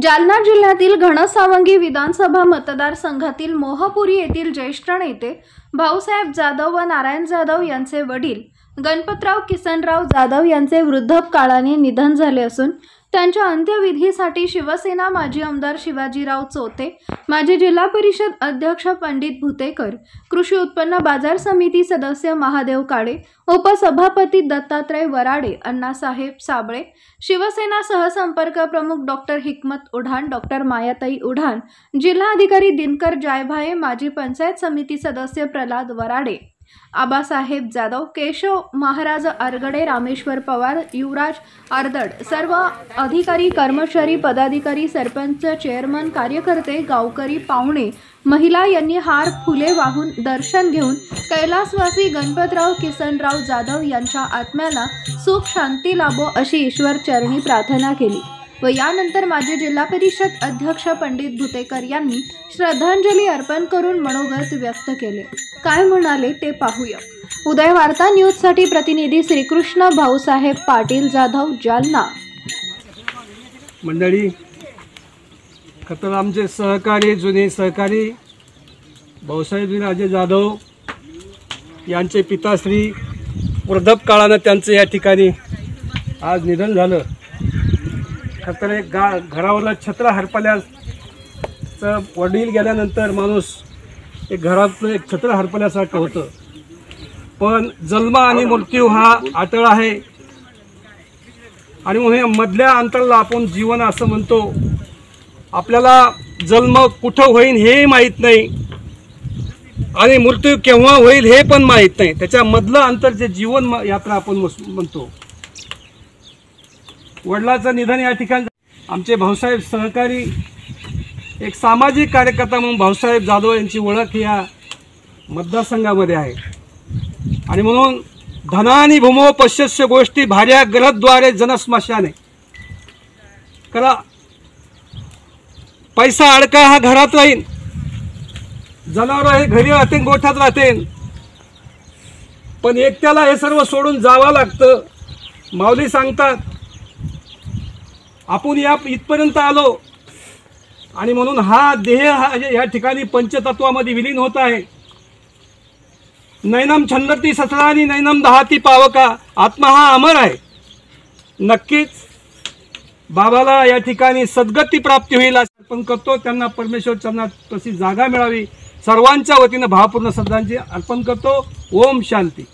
जालना जिल्ह्यातील घनसावंगी विधानसभा मतदारसंघातील मोहपुरी येथील ज्येष्ठ नेते भाऊसाहेब जाधव व नारायण जाधव यांचे वडील गणपतराव किसनराव जाधव यांचे वृद्धापकाळाने निधन झाले असून त्यांच्या अंत्यविधीसाठी शिवसेना माजी आमदार शिवाजीराव चोते, माजी जिल्हा परिषद अध्यक्ष पंडित भुतेकर, कृषी उत्पन्न बाजार समिती सदस्य महादेव काळे, उपसभापती दत्तात्रय वराडे, अण्णासाहेब साबळे, शिवसेना सहसंपर्क प्रमुख डॉक्टर हिकमत उढाण, डॉक्टर मायाताई उढाण, जिल्हाधिकारी दिनकर जायभाये, माजी पंचायत समिती सदस्य प्रल्हाद वराडे, आबासाहेब जाधव, केशव महाराज आरगडे, रामेश्वर पवार, युवराज आरदड, सर्व अधिकारी, कर्मचारी, पदाधिकारी, सरपंच, चेअरमन, कार्यकर्ते, गावकरी, पाहुणे, महिला यांनी हार फुले वाहून दर्शन घेऊन कैलासवासी गणपतराव किसनराव जाधव यांच्या आत्म्याला सुख शांती लाभो अशी ईश्वर चरणी प्रार्थना केली व यानंतर माजी जिल्हा परिषद अध्यक्ष पंडित भुतेकर यांनी श्रद्धांजली अर्पण करून मनोगत व्यक्त केले। काय म्हणाले ते पाहूया। उदय वार्ता न्यूज साठी प्रतिनिधी श्रीकृष्ण भाऊसाहेब पाटील जाधव, जालना। मंडळी, खतर आमचे सहकारी, जुने सहकारी भाऊसाहेब राजे जाधव यांचे पिताश्री वृद्धापकाळानं त्यांचं या ठिकाणी आज निधन झालं। खतर एक घरावरला छत्र हरपल्याचं वडील गेल्यानंतर माणूस एक घरातलं एक छत्र हरपल्यासारखं होतं, पण जन्म आणि मृत्यू हा अटळ आहे आणि म्हणून मधल्या अंतराला आपण जीवन असं म्हणतो। आपल्याला जन्म कुठं होईल हे माहीत नाही आणि मृत्यू केव्हा होईल हे पण माहीत नाही, त्याच्या मधलं अंतर जे जीवन यात्रा आपण म्हणतो। वडिलांचं निधन या ठिकाणी आमचे भाऊसाहेब सहकारी, एक सामाजिक कार्यकर्ता म्हणून भाऊसाहेब जाधव यांची ओळख या मतदारसंघामध्ये आहे आणि म्हणून धनानी भूमो पश्यस्य गोष्टी भार्या ग्रहद्वारे जनस्मशाने करा। पैसा अडका हा घरात राहील, जनावर हे घरी राहते, गोठ्यात राहते, पण एकट्याला हे सर्व सोडून जावं लागतं। माऊली सांगतात आपण इथपर्यंत आलो आणि म्हणून हा देह या ठिकाणी पंचतत्वामध्ये विलीन होत आहे। नैनम छंदती ससरानी नैनम दहाती पावका, आत्मा हा अमर आहे। नक्कीच बाबाला या ठिकाणी सद्गती प्राप्ती होईल असं अर्पण करतो। त्यांना परमेश्वर चरणात तशी जागा मिळावी सर्वांच्या वतीनं भावपूर्ण श्रद्धांजली अर्पण करतो। ओम शांती।